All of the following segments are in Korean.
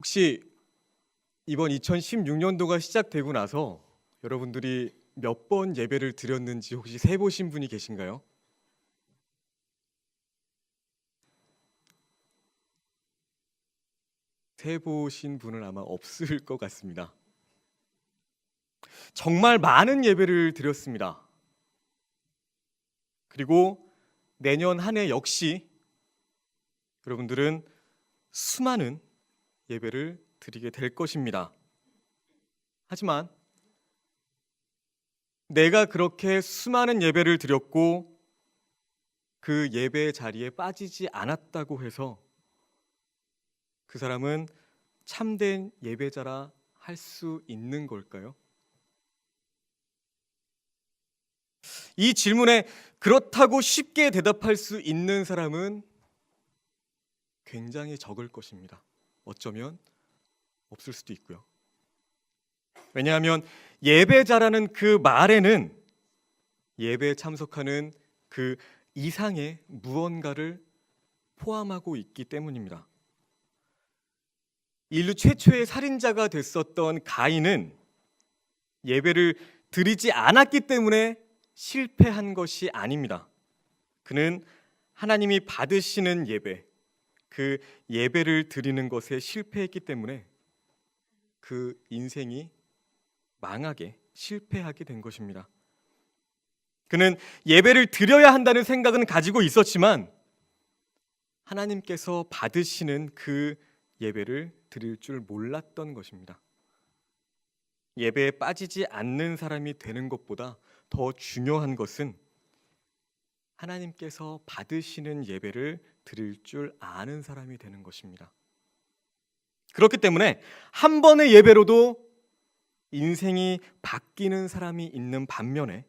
혹시 이번 2016년도가 시작되고 나서 여러분들이 몇 번 예배를 드렸는지 혹시 세 보신 분이 계신가요? 세 보신 분은 아마 없을 것 같습니다. 정말 많은 예배를 드렸습니다. 그리고 내년 한 해 역시 여러분들은 수많은 예배를 드리게 될 것입니다. 하지만 내가 그렇게 수많은 예배를 드렸고 그 예배 자리에 빠지지 않았다고 해서 그 사람은 참된 예배자라 할 수 있는 걸까요? 이 질문에 그렇다고 쉽게 대답할 수 있는 사람은 굉장히 적을 것입니다. 어쩌면 없을 수도 있고요. 왜냐하면 예배자라는 그 말에는 예배에 참석하는 그 이상의 무언가를 포함하고 있기 때문입니다. 인류 최초의 살인자가 됐었던 가인은 예배를 드리지 않았기 때문에 실패한 것이 아닙니다. 그는 하나님이 받으시는 예배, 그 예배를 드리는 것에 실패했기 때문에 그 인생이 망하게 실패하게 된 것입니다. 그는 예배를 드려야 한다는 생각은 가지고 있었지만 하나님께서 받으시는 그 예배를 드릴 줄 몰랐던 것입니다. 예배에 빠지지 않는 사람이 되는 것보다 더 중요한 것은 하나님께서 받으시는 예배를 드릴 줄 아는 사람이 되는 것입니다. 그렇기 때문에 한 번의 예배로도 인생이 바뀌는 사람이 있는 반면에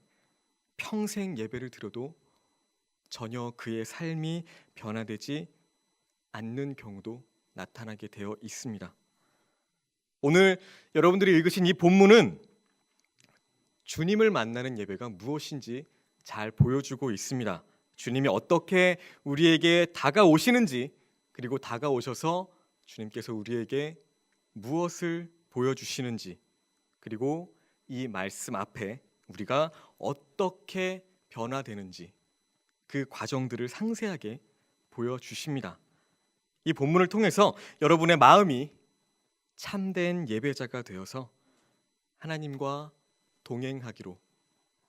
평생 예배를 드려도 전혀 그의 삶이 변화되지 않는 경우도 나타나게 되어 있습니다. 오늘 여러분들이 읽으신 이 본문은 주님을 만나는 예배가 무엇인지 잘 보여주고 있습니다. 주님이 어떻게 우리에게 다가오시는지, 그리고 다가오셔서 주님께서 우리에게 무엇을 보여주시는지, 그리고 이 말씀 앞에 우리가 어떻게 변화되는지 그 과정들을 상세하게 보여주십니다. 이 본문을 통해서 여러분의 마음이 참된 예배자가 되어서 하나님과 동행하기로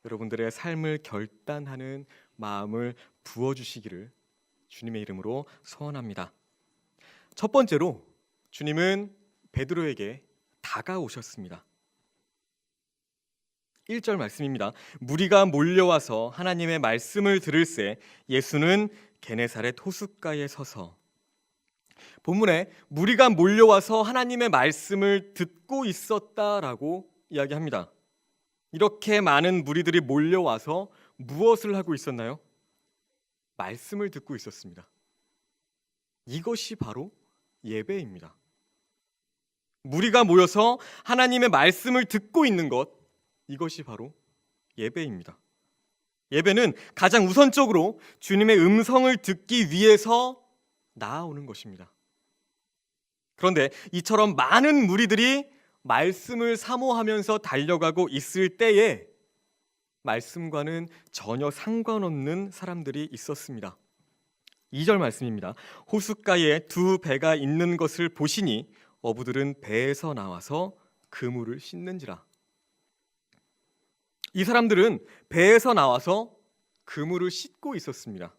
여러분들의 삶을 결단하는 마음을 부어주시기를 주님의 이름으로 소원합니다. 첫 번째로 주님은 베드로에게 다가오셨습니다. 1절 말씀입니다. 무리가 몰려와서 하나님의 말씀을 들을새 예수는 게네사렛 호숫가에 서서. 본문에 무리가 몰려와서 하나님의 말씀을 듣고 있었다라고 이야기합니다. 이렇게 많은 무리들이 몰려와서 무엇을 하고 있었나요? 말씀을 듣고 있었습니다. 이것이 바로 예배입니다. 무리가 모여서 하나님의 말씀을 듣고 있는 것, 이것이 바로 예배입니다. 예배는 가장 우선적으로 주님의 음성을 듣기 위해서 나아오는 것입니다. 그런데 이처럼 많은 무리들이 말씀을 사모하면서 달려가고 있을 때에 말씀과는 전혀 상관없는 사람들이 있었습니다. 2절 말씀입니다. 호숫가에 두 배가 있는 것을 보시니 어부들은 배에서 나와서 그물을 씻는지라. 이 사람들은 배에서 나와서 그물을 씻고 있었습니다.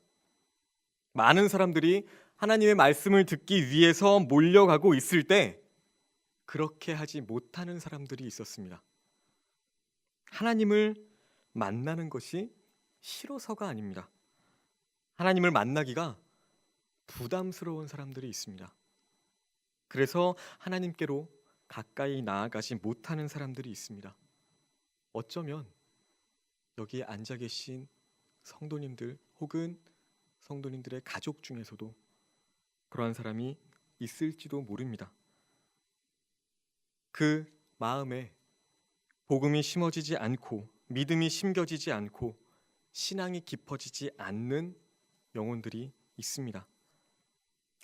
많은 사람들이 하나님의 말씀을 듣기 위해서 몰려가고 있을 때 그렇게 하지 못하는 사람들이 있었습니다. 하나님을 만나는 것이 싫어서가 아닙니다. 하나님을 만나기가 부담스러운 사람들이 있습니다. 그래서 하나님께로 가까이 나아가지 못하는 사람들이 있습니다. 어쩌면 여기에 앉아 계신 성도님들 혹은 성도님들의 가족 중에서도 그러한 사람이 있을지도 모릅니다. 그 마음에 복음이 심어지지 않고 믿음이 심겨지지 않고 신앙이 깊어지지 않는 영혼들이 있습니다.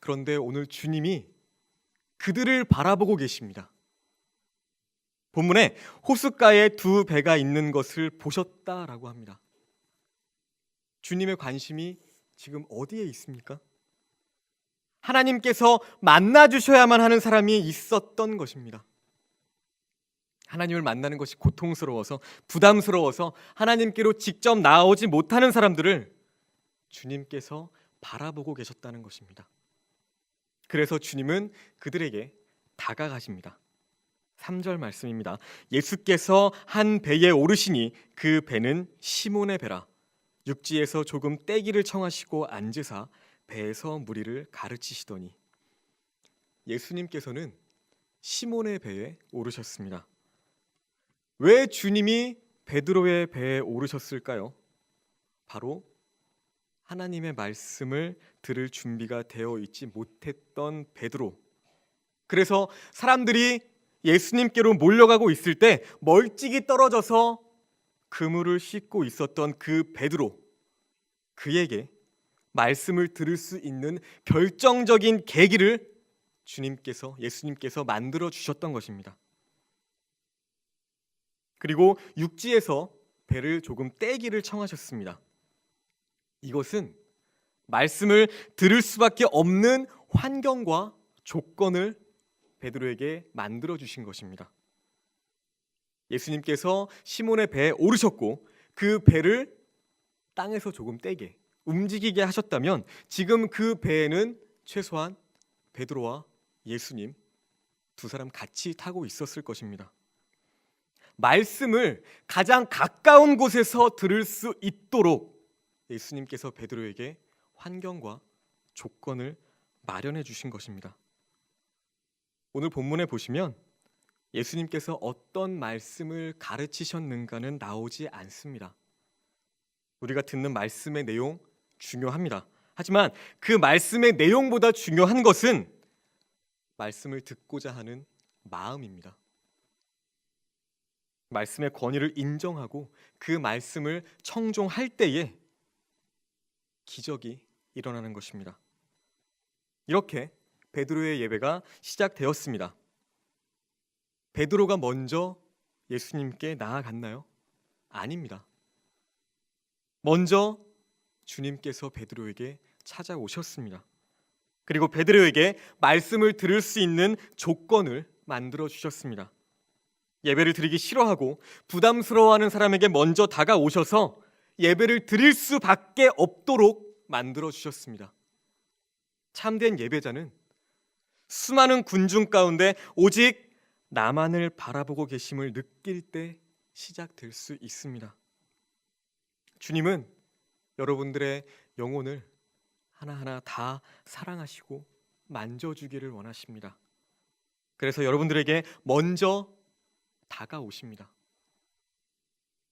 그런데 오늘 주님이 그들을 바라보고 계십니다. 본문에 호숫가에 두 배가 있는 것을 보셨다라고 합니다. 주님의 관심이 지금 어디에 있습니까? 하나님께서 만나 주셔야만 하는 사람이 있었던 것입니다. 하나님을 만나는 것이 고통스러워서 부담스러워서 하나님께로 직접 나오지 못하는 사람들을 주님께서 바라보고 계셨다는 것입니다. 그래서 주님은 그들에게 다가가십니다. 3절 말씀입니다. 예수께서 한 배에 오르시니 그 배는 시몬의 배라. 육지에서 조금 떼기를 청하시고 앉으사 배에서 무리를 가르치시더니. 예수님께서는 시몬의 배에 오르셨습니다. 왜 주님이 베드로의 배에 오르셨을까요? 바로 하나님의 말씀을 들을 준비가 되어 있지 못했던 베드로. 그래서 사람들이 예수님께로 몰려가고 있을 때 멀찍이 떨어져서 그물을 씻고 있었던 그 베드로, 그에게 말씀을 들을 수 있는 결정적인 계기를 예수님께서 만들어 주셨던 것입니다. 그리고 육지에서 배를 조금 떼기를 청하셨습니다. 이것은 말씀을 들을 수밖에 없는 환경과 조건을 베드로에게 만들어 주신 것입니다. 예수님께서 시몬의 배에 오르셨고 그 배를 땅에서 조금 떼게 움직이게 하셨다면 지금 그 배에는 최소한 베드로와 예수님 두 사람 같이 타고 있었을 것입니다. 말씀을 가장 가까운 곳에서 들을 수 있도록 예수님께서 베드로에게 환경과 조건을 마련해 주신 것입니다. 오늘 본문에 보시면 예수님께서 어떤 말씀을 가르치셨는가는 나오지 않습니다. 우리가 듣는 말씀의 내용 중요합니다. 하지만 그 말씀의 내용보다 중요한 것은 말씀을 듣고자 하는 마음입니다. 말씀의 권위를 인정하고 그 말씀을 청종할 때에 기적이 일어나는 것입니다. 이렇게 베드로의 예배가 시작되었습니다. 베드로가 먼저 예수님께 나아갔나요? 아닙니다. 먼저 주님께서 베드로에게 찾아오셨습니다. 그리고 베드로에게 말씀을 들을 수 있는 조건을 만들어 주셨습니다. 예배를 드리기 싫어하고 부담스러워하는 사람에게 먼저 다가오셔서 예배를 드릴 수밖에 없도록 만들어 주셨습니다. 참된 예배자는 수많은 군중 가운데 오직 나만을 바라보고 계심을 느낄 때 시작될 수 있습니다. 주님은 여러분들의 영혼을 하나하나 다 사랑하시고 만져주기를 원하십니다. 그래서 여러분들에게 먼저 다가오십니다.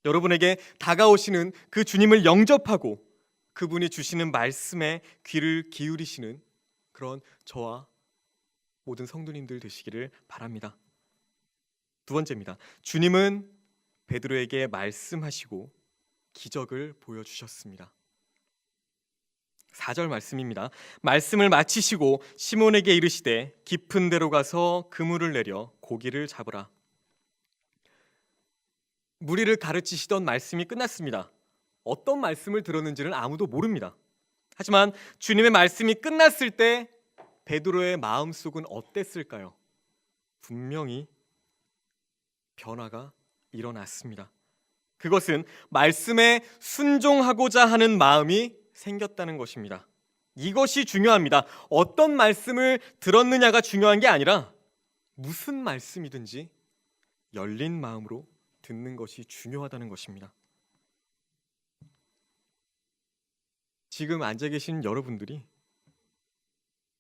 여러분에게 다가오시는 그 주님을 영접하고 그분이 주시는 말씀에 귀를 기울이시는 그런 저와 모든 성도님들 되시기를 바랍니다. 두 번째입니다. 주님은 베드로에게 말씀하시고 기적을 보여주셨습니다. 4절 말씀입니다. 말씀을 마치시고 시몬에게 이르시되 깊은 데로 가서 그물을 내려 고기를 잡으라. 무리를 가르치시던 말씀이 끝났습니다. 어떤 말씀을 들었는지는 아무도 모릅니다. 하지만 주님의 말씀이 끝났을 때 베드로의 마음속은 어땠을까요? 분명히 변화가 일어났습니다. 그것은 말씀에 순종하고자 하는 마음이 생겼다는 것입니다. 이것이 중요합니다. 어떤 말씀을 들었느냐가 중요한 게 아니라 무슨 말씀이든지 열린 마음으로 듣는 것이 중요하다는 것입니다. 지금 앉아 계신 여러분들이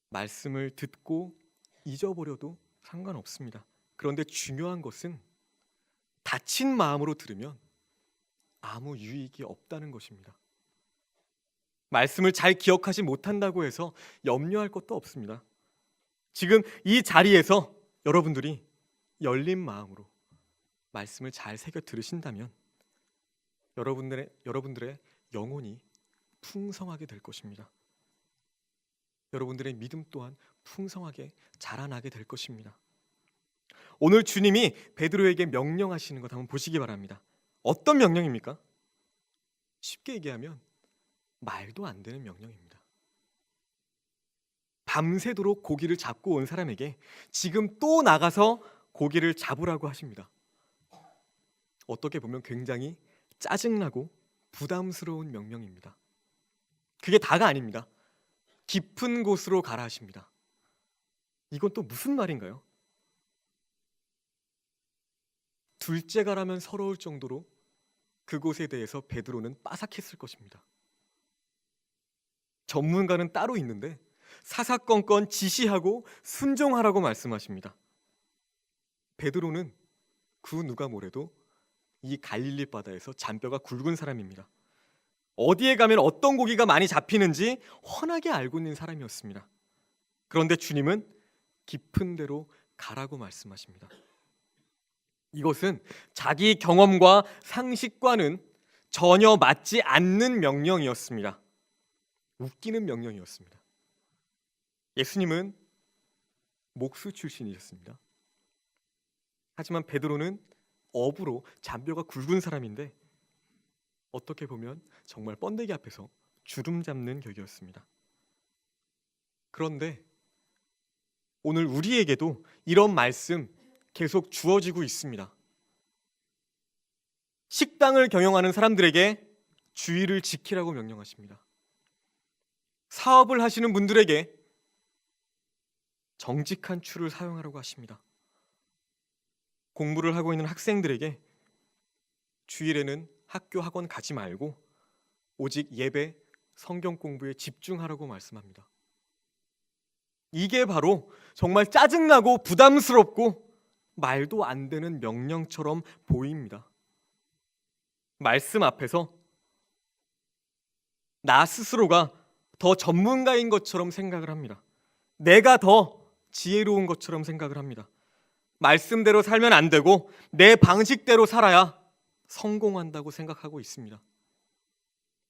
말씀을 듣고 잊어버려도 상관없습니다. 그런데 중요한 것은 닫힌 마음으로 들으면 아무 유익이 없다는 것입니다. 말씀을 잘 기억하지 못한다고 해서 염려할 것도 없습니다. 지금 이 자리에서 여러분들이 열린 마음으로 말씀을 잘 새겨 들으신다면 여러분들의 영혼이 풍성하게 될 것입니다. 여러분들의 믿음 또한 풍성하게 자라나게 될 것입니다. 오늘 주님이 베드로에게 명령하시는 것 한번 보시기 바랍니다. 어떤 명령입니까? 쉽게 얘기하면 말도 안 되는 명령입니다. 밤새도록 고기를 잡고 온 사람에게 지금 또 나가서 고기를 잡으라고 하십니다. 어떻게 보면 굉장히 짜증나고 부담스러운 명령입니다. 그게 다가 아닙니다. 깊은 곳으로 가라 하십니다. 이건 또 무슨 말인가요? 둘째가라면 서러울 정도로 그곳에 대해서 베드로는 빠삭했을 것입니다. 전문가는 따로 있는데 사사건건 지시하고 순종하라고 말씀하십니다. 베드로는 그 누가 뭐래도 이 갈릴리 바다에서 잔뼈가 굵은 사람입니다. 어디에 가면 어떤 고기가 많이 잡히는지 훤하게 알고 있는 사람이었습니다. 그런데 주님은 깊은 데로 가라고 말씀하십니다. 이것은 자기 경험과 상식과는 전혀 맞지 않는 명령이었습니다. 웃기는 명령이었습니다. 예수님은 목수 출신이셨습니다. 하지만 베드로는 어부로 잔뼈가 굵은 사람인데 어떻게 보면 정말 번데기 앞에서 주름 잡는 격이었습니다. 그런데 오늘 우리에게도 이런 말씀 계속 주어지고 있습니다. 식당을 경영하는 사람들에게 주의를 지키라고 명령하십니다. 사업을 하시는 분들에게 정직한 추를 사용하라고 하십니다. 공부를 하고 있는 학생들에게 주일에는 학교 학원 가지 말고 오직 예배, 성경 공부에 집중하라고 말씀합니다. 이게 바로 정말 짜증나고 부담스럽고 말도 안 되는 명령처럼 보입니다. 말씀 앞에서 나 스스로가 더 전문가인 것처럼 생각을 합니다. 내가 더 지혜로운 것처럼 생각을 합니다. 말씀대로 살면 안 되고 내 방식대로 살아야 성공한다고 생각하고 있습니다.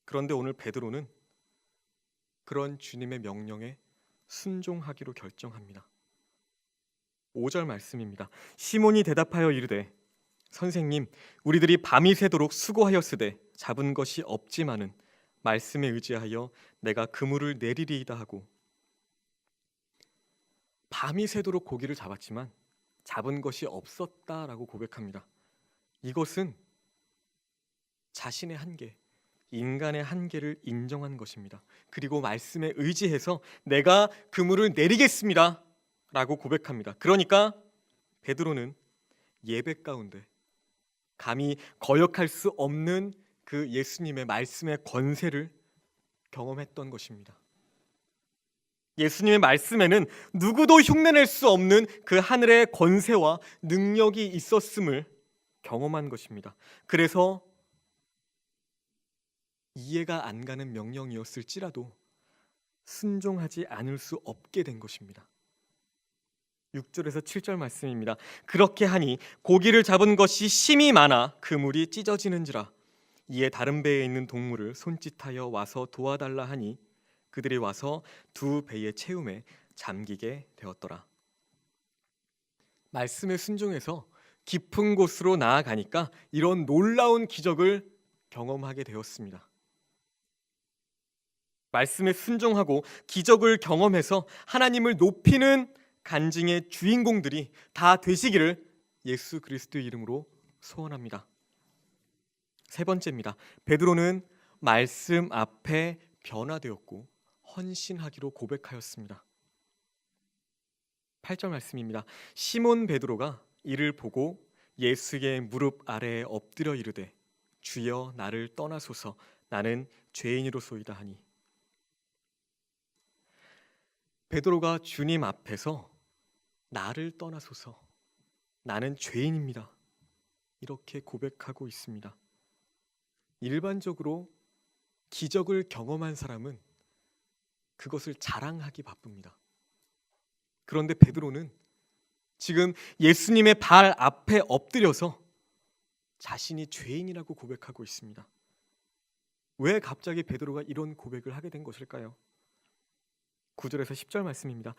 그런데 오늘 베드로는 그런 주님의 명령에 순종하기로 결정합니다. 5절 말씀입니다. 시몬이 대답하여 이르되 선생님, 우리들이 밤이 새도록 수고하였으되 잡은 것이 없지만은 말씀에 의지하여 내가 그물을 내리리이다 하고, 밤이 새도록 고기를 잡았지만 잡은 것이 없었다라고 고백합니다. 이것은 자신의 한계, 인간의 한계를 인정한 것입니다. 그리고 말씀에 의지해서 내가 그물을 내리겠습니다 라고 고백합니다. 그러니까 베드로는 예배 가운데 감히 거역할 수 없는 그 예수님의 말씀의 권세를 경험했던 것입니다. 예수님의 말씀에는 누구도 흉내낼 수 없는 그 하늘의 권세와 능력이 있었음을 경험한 것입니다. 그래서 이해가 안 가는 명령이었을지라도 순종하지 않을 수 없게 된 것입니다. 6절에서 7절 말씀입니다. 그렇게 하니 고기를 잡은 것이 심이 많아 그물이 찢어지는지라. 이에 다른 배에 있는 동물을 손짓하여 와서 도와달라 하니 그들이 와서 두 배의 채움에 잠기게 되었더라. 말씀에 순종해서 깊은 곳으로 나아가니까 이런 놀라운 기적을 경험하게 되었습니다. 말씀에 순종하고 기적을 경험해서 하나님을 높이는 간증의 주인공들이 다 되시기를 예수 그리스도의 이름으로 소원합니다. 세 번째입니다. 베드로는 말씀 앞에 변화되었고 헌신하기로 고백하였습니다. 8절 말씀입니다. 시몬 베드로가 이를 보고 예수의 무릎 아래에 엎드려 이르되 주여 나를 떠나소서 나는 죄인이로소이다 하니. 베드로가 주님 앞에서 나를 떠나소서 나는 죄인입니다 이렇게 고백하고 있습니다. 일반적으로 기적을 경험한 사람은 그것을 자랑하기 바쁩니다. 그런데 베드로는 지금 예수님의 발 앞에 엎드려서 자신이 죄인이라고 고백하고 있습니다. 왜 갑자기 베드로가 이런 고백을 하게 된 것일까요? 9절에서 10절 말씀입니다.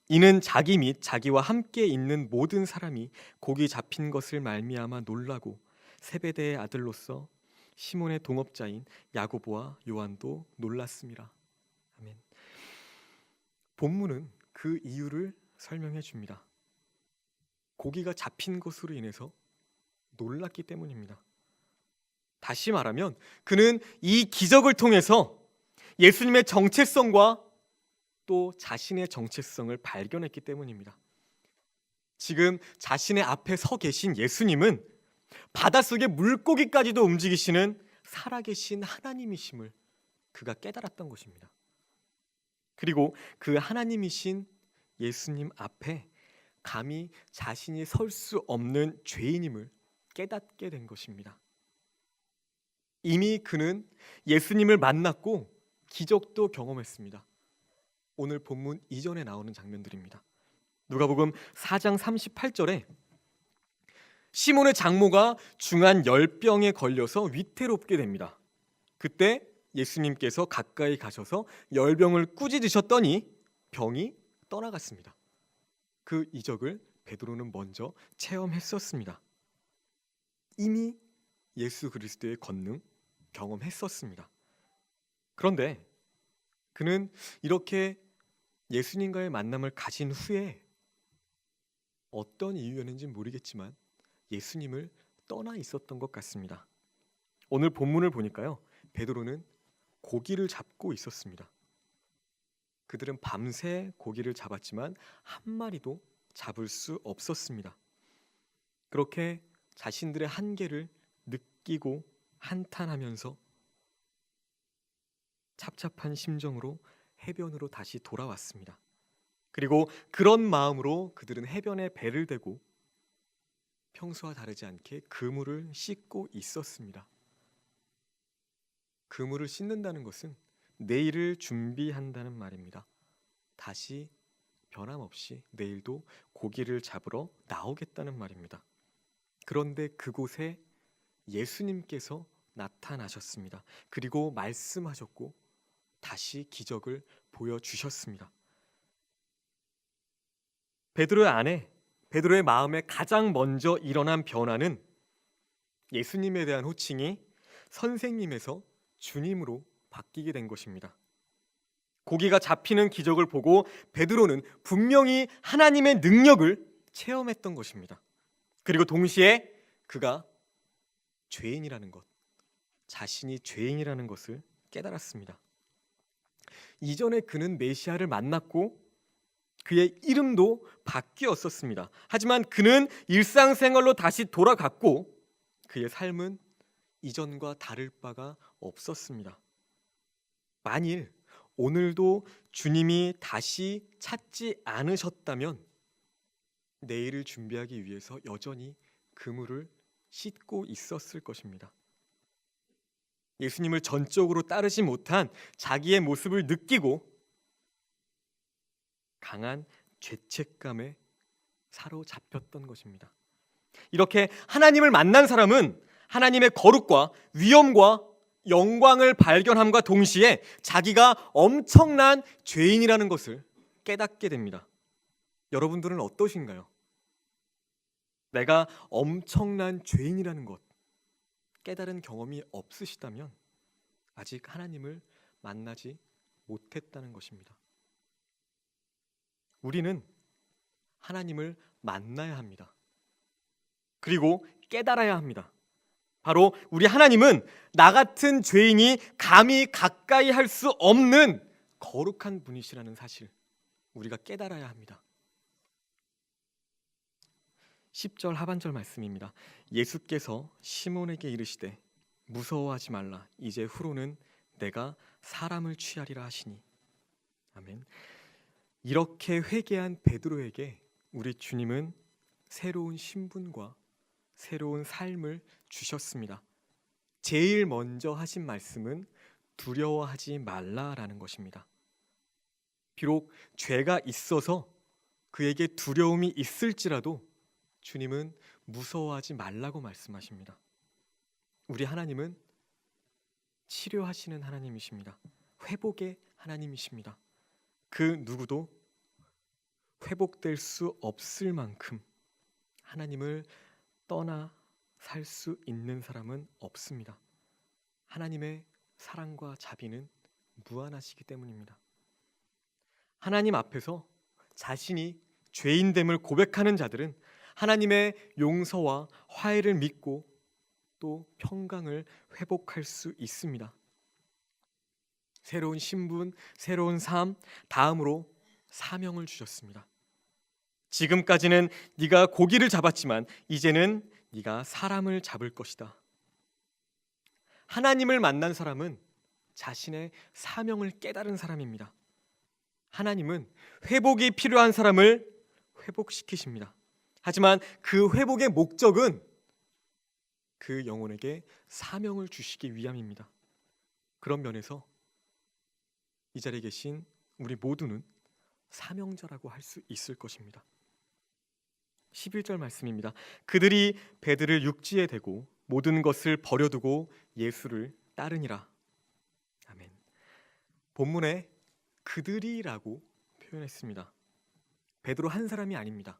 이는 자기 및 자기와 함께 있는 모든 사람이 고기 잡힌 것을 말미암아 놀라고 세베대의 아들로서 시몬의 동업자인 야고보와 요한도 놀랐습니다. 아멘. 본문은 그 이유를 설명해 줍니다. 고기가 잡힌 것으로 인해서 놀랐기 때문입니다. 다시 말하면 그는 이 기적을 통해서 예수님의 정체성과 또 자신의 정체성을 발견했기 때문입니다. 지금 자신의 앞에 서 계신 예수님은 바닷속의 물고기까지도 움직이시는 살아계신 하나님이심을 그가 깨달았던 것입니다. 그리고 그 하나님이신 예수님 앞에 감히 자신이 설 수 없는 죄인임을 깨닫게 된 것입니다. 이미 그는 예수님을 만났고 기적도 경험했습니다. 오늘 본문 이전에 나오는 장면들입니다. 누가복음 4장 38절에 시몬의 장모가 중한 열병에 걸려서 위태롭게 됩니다. 그때 예수님께서 가까이 가셔서 열병을 꾸짖으셨더니 병이 떠나갔습니다. 그 이적을 베드로는 먼저 체험했었습니다. 이미 예수 그리스도의 권능 경험했었습니다. 그런데 그는 이렇게 예수님과의 만남을 가진 후에 어떤 이유였는지 모르겠지만 예수님을 떠나 있었던 것 같습니다. 오늘 본문을 보니까요, 베드로는 고기를 잡고 있었습니다. 그들은 밤새 고기를 잡았지만 한 마리도 잡을 수 없었습니다. 그렇게 자신들의 한계를 느끼고 한탄하면서 착잡한 심정으로 해변으로 다시 돌아왔습니다. 그리고 그런 마음으로 그들은 해변에 배를 대고 평소와 다르지 않게 그물을 씻고 있었습니다. 그물을 씻는다는 것은 내일을 준비한다는 말입니다. 다시 변함없이 내일도 고기를 잡으러 나오겠다는 말입니다. 그런데 그곳에 예수님께서 나타나셨습니다. 그리고 말씀하셨고 다시 기적을 보여주셨습니다. 베드로의 마음에 가장 먼저 일어난 변화는 예수님에 대한 호칭이 선생님에서 주님으로 바뀌게 된 것입니다. 고기가 잡히는 기적을 보고 베드로는 분명히 하나님의 능력을 체험했던 것입니다. 그리고 동시에 그가 죄인이라는 것, 자신이 죄인이라는 것을 깨달았습니다. 이전에 그는 메시아를 만났고 그의 이름도 바뀌었었습니다. 하지만 그는 일상생활로 다시 돌아갔고 그의 삶은 이전과 다를 바가 없었습니다. 만일 오늘도 주님이 다시 찾지 않으셨다면 내일을 준비하기 위해서 여전히 그물을 씻고 있었을 것입니다. 예수님을 전적으로 따르지 못한 자기의 모습을 느끼고 강한 죄책감에 사로잡혔던 것입니다. 이렇게 하나님을 만난 사람은 하나님의 거룩과 위엄과 영광을 발견함과 동시에 자기가 엄청난 죄인이라는 것을 깨닫게 됩니다. 여러분들은 어떠신가요? 내가 엄청난 죄인이라는 것 깨달은 경험이 없으시다면 아직 하나님을 만나지 못했다는 것입니다. 우리는 하나님을 만나야 합니다. 그리고 깨달아야 합니다. 바로 우리 하나님은 나 같은 죄인이 감히 가까이 할 수 없는 거룩한 분이시라는 사실 우리가 깨달아야 합니다. 10절 하반절 말씀입니다. 예수께서 시몬에게 이르시되 무서워하지 말라. 이제 후로는 내가 사람을 취하리라 하시니. 아멘. 이렇게 회개한 베드로에게 우리 주님은 새로운 신분과 새로운 삶을 주셨습니다. 제일 먼저 하신 말씀은 두려워하지 말라라는 것입니다. 비록 죄가 있어서 그에게 두려움이 있을지라도 주님은 무서워하지 말라고 말씀하십니다. 우리 하나님은 치료하시는 하나님이십니다. 회복의 하나님이십니다. 그 누구도 회복될 수 없을 만큼 하나님을 떠나 살 수 있는 사람은 없습니다. 하나님의 사랑과 자비는 무한하시기 때문입니다. 하나님 앞에서 자신이 죄인됨을 고백하는 자들은 하나님의 용서와 화해를 믿고 또 평강을 회복할 수 있습니다. 새로운 신분, 새로운 삶, 다음으로 사명을 주셨습니다. 지금까지는 네가 고기를 잡았지만 이제는 네가 사람을 잡을 것이다. 하나님을 만난 사람은 자신의 사명을 깨달은 사람입니다. 하나님은 회복이 필요한 사람을 회복시키십니다. 하지만 그 회복의 목적은 그 영혼에게 사명을 주시기 위함입니다. 그런 면에서 이 자리에 계신 우리 모두는 사명자라고 할 수 있을 것입니다. 11절 말씀입니다. 그들이 배들을 육지에 대고 모든 것을 버려두고 예수를 따르니라. 아멘. 본문에 그들이라고 표현했습니다. 베드로 한 사람이 아닙니다.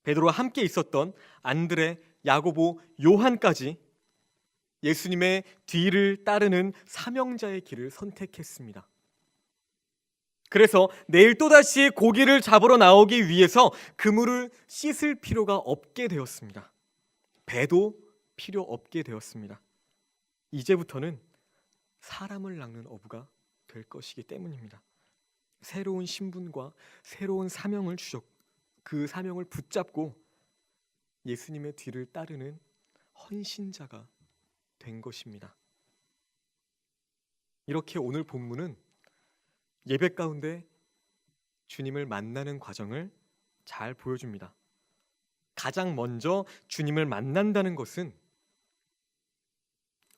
베드로와 함께 있었던 안드레, 야고보, 요한까지 예수님의 뒤를 따르는 사명자의 길을 선택했습니다. 그래서 내일 또다시 고기를 잡으러 나오기 위해서 그물을 씻을 필요가 없게 되었습니다. 배도 필요 없게 되었습니다. 이제부터는 사람을 낚는 어부가 될 것이기 때문입니다. 새로운 신분과 새로운 사명을 주셨고 그 사명을 붙잡고 예수님의 뒤를 따르는 헌신자가 된 것입니다. 이렇게 오늘 본문은 예배 가운데 주님을 만나는 과정을 잘 보여줍니다. 가장 먼저 주님을 만난다는 것은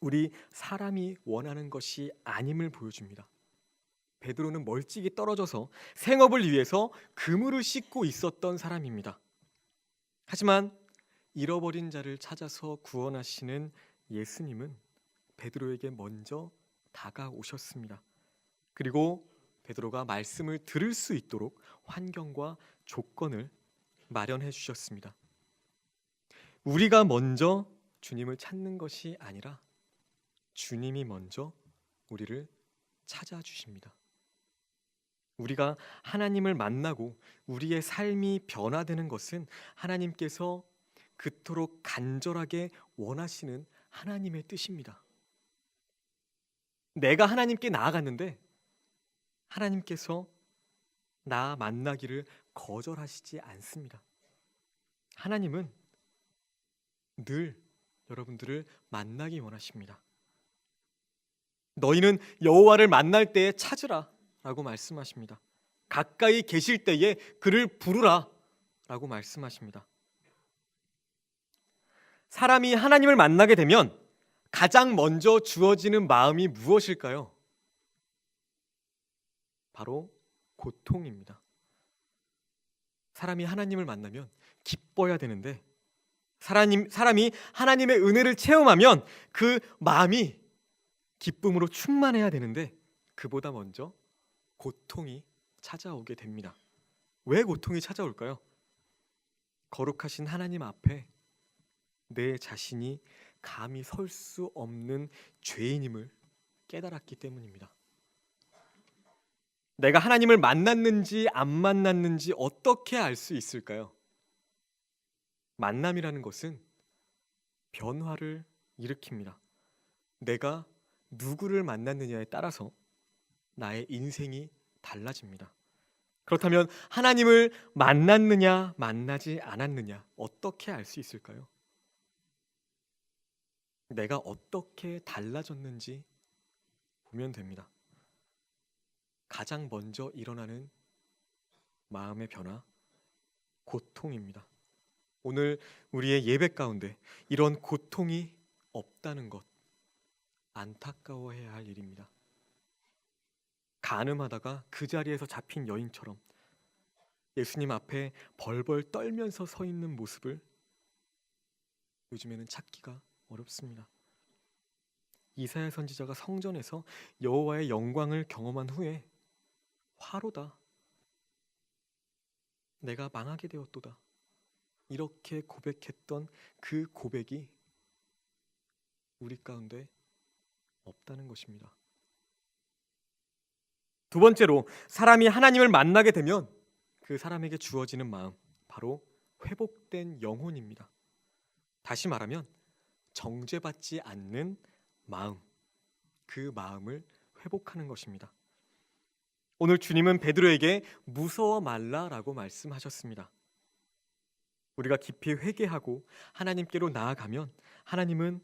우리 사람이 원하는 것이 아님을 보여줍니다. 베드로는 멀찍이 떨어져서 생업을 위해서 그물을 씻고 있었던 사람입니다. 하지만 잃어버린 자를 찾아서 구원하시는 예수님은 베드로에게 먼저 다가오셨습니다. 그리고 베드로가 말씀을 들을 수 있도록 환경과 조건을 마련해 주셨습니다. 우리가 먼저 주님을 찾는 것이 아니라 주님이 먼저 우리를 찾아주십니다. 우리가 하나님을 만나고 우리의 삶이 변화되는 것은 하나님께서 그토록 간절하게 원하시는 하나님의 뜻입니다. 내가 하나님께 나아갔는데 하나님께서 나 만나기를 거절하시지 않습니다. 하나님은 늘 여러분들을 만나기 원하십니다. 너희는 여호와를 만날 때에 찾으라 라고 말씀하십니다. 가까이 계실 때에 그를 부르라 라고 말씀하십니다. 사람이 하나님을 만나게 되면 가장 먼저 주어지는 마음이 무엇일까요? 바로 고통입니다. 사람이 하나님을 만나면 기뻐야 되는데 사람이 하나님의 은혜를 체험하면 그 마음이 기쁨으로 충만해야 되는데 그보다 먼저 고통이 찾아오게 됩니다. 왜 고통이 찾아올까요? 거룩하신 하나님 앞에 내 자신이 감히 설 수 없는 죄인임을 깨달았기 때문입니다. 내가 하나님을 만났는지 안 만났는지 어떻게 알 수 있을까요? 만남이라는 것은 변화를 일으킵니다. 내가 누구를 만났느냐에 따라서 나의 인생이 달라집니다. 그렇다면 하나님을 만났느냐 만나지 않았느냐 어떻게 알 수 있을까요? 내가 어떻게 달라졌는지 보면 됩니다. 가장 먼저 일어나는 마음의 변화, 고통입니다. 오늘 우리의 예배 가운데 이런 고통이 없다는 것 안타까워해야 할 일입니다. 간음하다가 그 자리에서 잡힌 여인처럼 예수님 앞에 벌벌 떨면서 서 있는 모습을 요즘에는 찾기가 어렵습니다. 이사야 선지자가 성전에서 여호와의 영광을 경험한 후에 화로다, 내가 망하게 되었도다, 이렇게 고백했던 그 고백이 우리 가운데 없다는 것입니다. 두 번째로, 사람이 하나님을 만나게 되면 그 사람에게 주어지는 마음, 바로 회복된 영혼입니다. 다시 말하면 정죄받지 않는 마음, 그 마음을 회복하는 것입니다. 오늘 주님은 베드로에게 무서워 말라라고 말씀하셨습니다. 우리가 깊이 회개하고 하나님께로 나아가면 하나님은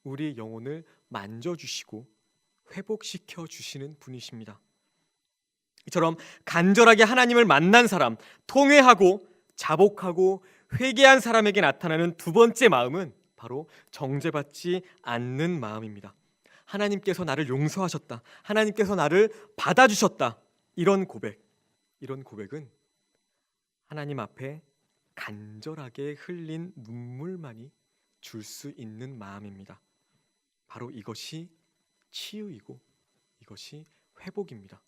우리 영혼을 만져주시고 회복시켜 주시는 분이십니다. 이처럼 간절하게 하나님을 만난 사람, 통회하고 자복하고 회개한 사람에게 나타나는 두 번째 마음은 바로 정죄받지 않는 마음입니다. 하나님께서 나를 용서하셨다, 하나님께서 나를 받아주셨다, 이런 고백은 하나님 앞에 간절하게 흘린 눈물만이 줄 수 있는 마음입니다. 바로 이것이 치유이고 이것이 회복입니다.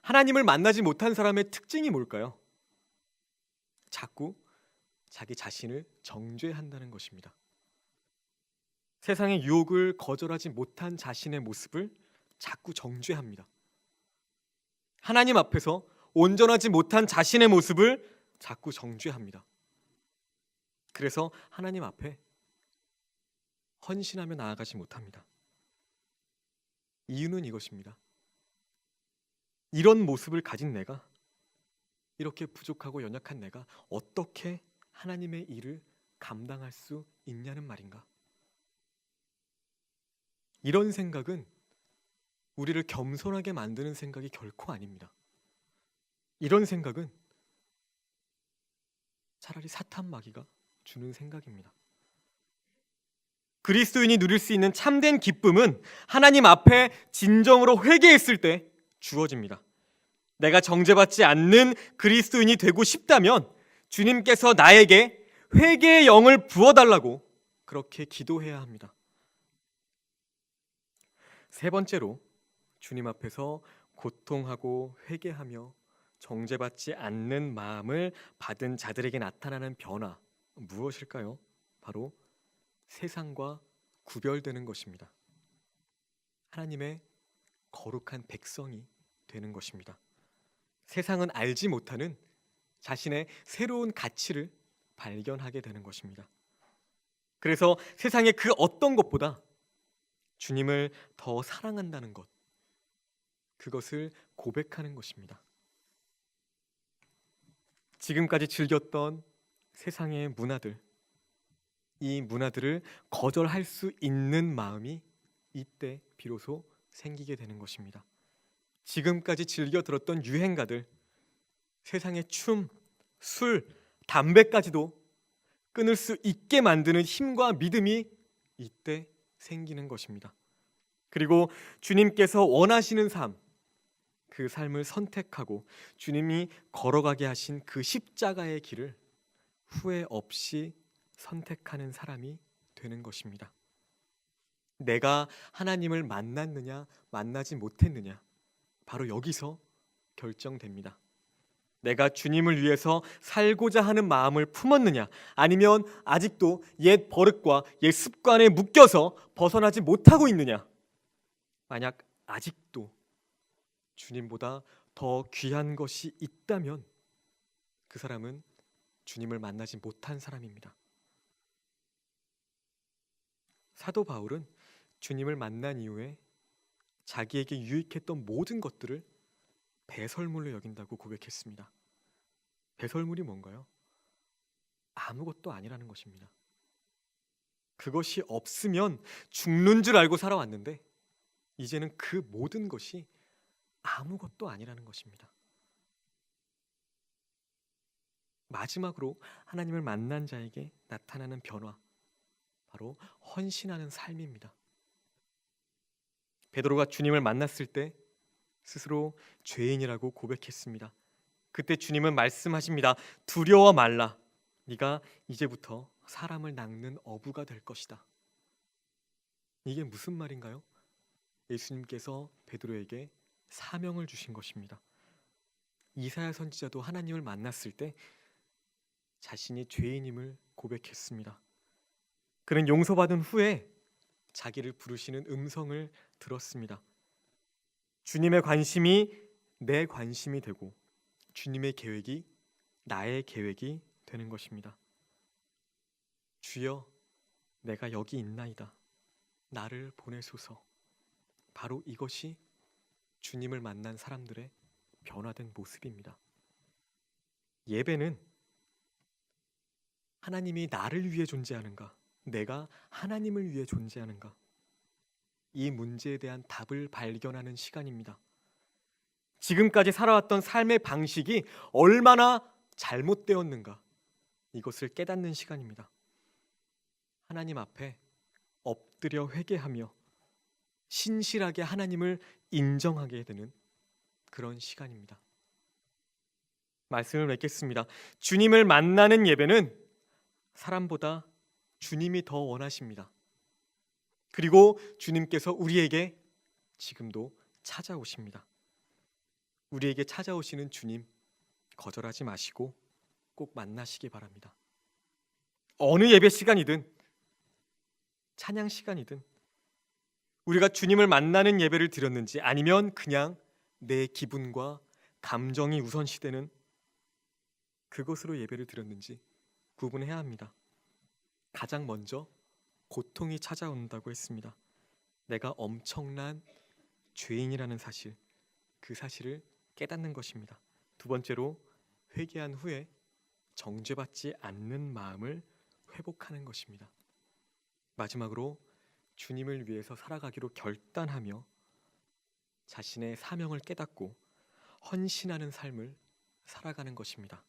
하나님을 만나지 못한 사람의 특징이 뭘까요? 자꾸 자기 자신을 정죄한다는 것입니다. 세상의 유혹을 거절하지 못한 자신의 모습을 자꾸 정죄합니다. 하나님 앞에서 온전하지 못한 자신의 모습을 자꾸 정죄합니다. 그래서 하나님 앞에 헌신하며 나아가지 못합니다. 이유는 이것입니다. 이런 모습을 가진 내가, 이렇게 부족하고 연약한 내가 어떻게 하나님의 일을 감당할 수 있냐는 말인가? 이런 생각은 우리를 겸손하게 만드는 생각이 결코 아닙니다. 이런 생각은 차라리 사탄 마귀가 주는 생각입니다. 그리스도인이 누릴 수 있는 참된 기쁨은 하나님 앞에 진정으로 회개했을 때 주어집니다. 내가 정죄받지 않는 그리스도인이 되고 싶다면 주님께서 나에게 회개의 영을 부어달라고 그렇게 기도해야 합니다. 세 번째로, 주님 앞에서 고통하고 회개하며 정죄받지 않는 마음을 받은 자들에게 나타나는 변화, 무엇일까요? 바로 세상과 구별되는 것입니다. 하나님의 거룩한 백성이 되는 것입니다. 세상은 알지 못하는 자신의 새로운 가치를 발견하게 되는 것입니다. 그래서 세상의 그 어떤 것보다 주님을 더 사랑한다는 것, 그것을 고백하는 것입니다. 지금까지 즐겼던 세상의 문화들, 이 문화들을 거절할 수 있는 마음이 이때 비로소 생기게 되는 것입니다. 지금까지 즐겨 들었던 유행가들, 세상의 춤, 술, 담배까지도 끊을 수 있게 만드는 힘과 믿음이 이때 생기는 것입니다. 그리고 주님께서 원하시는 삶, 그 삶을 선택하고 주님이 걸어가게 하신 그 십자가의 길을 후회 없이 선택하는 사람이 되는 것입니다. 내가 하나님을 만났느냐 만나지 못했느냐, 바로 여기서 결정됩니다. 내가 주님을 위해서 살고자 하는 마음을 품었느냐, 아니면 아직도 옛 버릇과 옛 습관에 묶여서 벗어나지 못하고 있느냐. 만약 아직도 주님보다 더 귀한 것이 있다면 그 사람은 주님을 만나지 못한 사람입니다. 사도 바울은 주님을 만난 이후에 자기에게 유익했던 모든 것들을 배설물로 여긴다고 고백했습니다. 배설물이 뭔가요? 아무것도 아니라는 것입니다. 그것이 없으면 죽는 줄 알고 살아왔는데 이제는 그 모든 것이 아무것도 아니라는 것입니다. 마지막으로 하나님을 만난 자에게 나타나는 변화, 바로 헌신하는 삶입니다. 베드로가 주님을 만났을 때 스스로 죄인이라고 고백했습니다. 그때 주님은 말씀하십니다. 두려워 말라. 네가 이제부터 사람을 낚는 어부가 될 것이다. 이게 무슨 말인가요? 예수님께서 베드로에게 사명을 주신 것입니다. 이사야 선지자도 하나님을 만났을 때 자신이 죄인임을 고백했습니다. 그는 용서받은 후에 자기를 부르시는 음성을 들었습니다. 주님의 관심이 내 관심이 되고 주님의 계획이 나의 계획이 되는 것입니다. 주여, 내가 여기 있나이다. 나를 보내소서. 바로 이것이 주님을 만난 사람들의 변화된 모습입니다. 예배는 하나님이 나를 위해 존재하는가? 내가 하나님을 위해 존재하는가? 이 문제에 대한 답을 발견하는 시간입니다. 지금까지 살아왔던 삶의 방식이 얼마나 잘못되었는가? 이것을 깨닫는 시간입니다. 하나님 앞에 엎드려 회개하며 신실하게 하나님을 인정하게 되는 그런 시간입니다. 말씀을 맺겠습니다. 주님을 만나는 예배는 사람보다 주님이 더 원하십니다. 그리고 주님께서 우리에게 지금도 찾아오십니다. 우리에게 찾아오시는 주님 거절하지 마시고 꼭 만나시기 바랍니다. 어느 예배 시간이든 찬양 시간이든 우리가 주님을 만나는 예배를 드렸는지 아니면 그냥 내 기분과 감정이 우선시되는 그것으로 예배를 드렸는지 구분해야 합니다. 가장 먼저 고통이 찾아온다고 했습니다. 내가 엄청난 죄인이라는 사실, 그 사실을 깨닫는 것입니다. 두 번째로 회개한 후에 정죄받지 않는 마음을 회복하는 것입니다. 마지막으로 주님을 위해서 살아가기로 결단하며 자신의 사명을 깨닫고 헌신하는 삶을 살아가는 것입니다.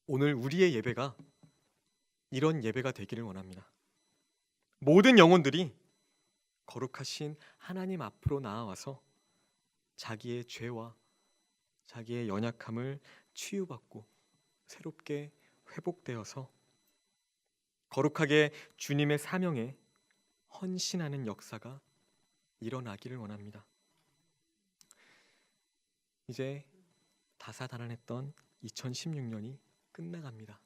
오늘 우리의 예배가 이런 예배가 되기를 원합니다. 모든 영혼들이 거룩하신 하나님 앞으로 나아와서 자기의 죄와 자기의 연약함을 치유받고 새롭게 회복되어서 거룩하게 주님의 사명에 헌신하는 역사가 일어나기를 원합니다. 이제 다사다난했던 2016년이 끝나갑니다.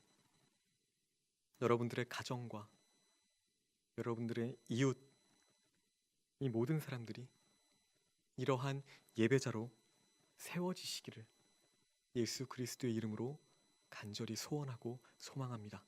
여러분들의 가정과 여러분들의 이웃, 이 모든 사람들이 이러한 예배자로 세워지시기를 예수 그리스도의 이름으로 간절히 소원하고 소망합니다.